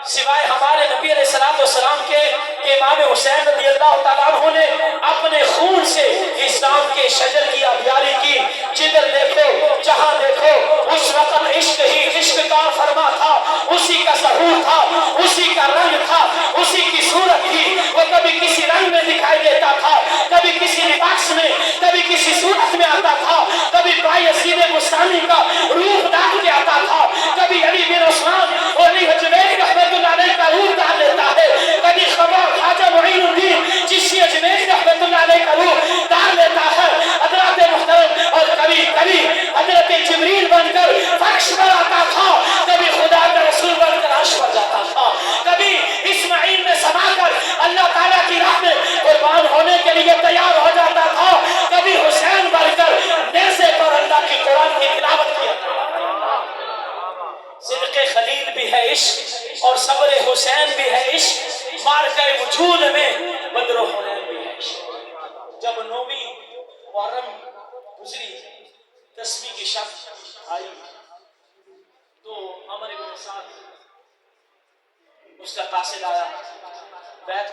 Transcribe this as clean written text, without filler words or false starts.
سوائے ہمارے نبی علیہ السلام کے امام حسین رضی اللہ تعالیٰ عنہ نے اپنے خون سے اسلام کے شجر کی آبیاری کی. جدھر دیکھو جہاں دیکھو اس وقت عشق ہی عشق کا فرما تھا, اسی کا ظہور تھا, اسی کا رنگ تھا, اسی کی صورت تھی. وہ کبھی کسی رنگ میں دکھائی دیتا تھا, کبھی کسی لباس میں, کبھی کسی صورت میں آتا تھا, کبھی بایزید بستانی کا روح ڈال کے آتا تھا, کبھی علی بن عثمان اور علی اجمیری رحمت اللہ علیہ کا روح ڈال لیتا ہے, کبھی خواجہ معین الدین چشتی اجمیری رحمت اللہ علیہ کا روح ڈال لیتا ہے حضرات محترم, اور کبھی کبھی حضرت جبریل بن کر فرش پر آتا تھا, کبھی خدا کا رسول بن کر عرش پر جاتا تھا, کبھی اسماعیل میں سما کر اللہ تعالیٰ کی راہ میں قربان ہونے کے لیے تیار ہو جاتا تھا, کبھی حسین بن کر نیزے پر اللہ کی قرآن کی تلاوت کیا. صدق خلیل بھی ہے عشق اور صبر حسین بھی ہے عشق, مارکہ وجود میں بدر و حنین بھی ہے عشق. جب 9ویں محرم گزری, 10ویں کی شب آئی تو عمر بن سعد اس کا قاصد آیا, بیعت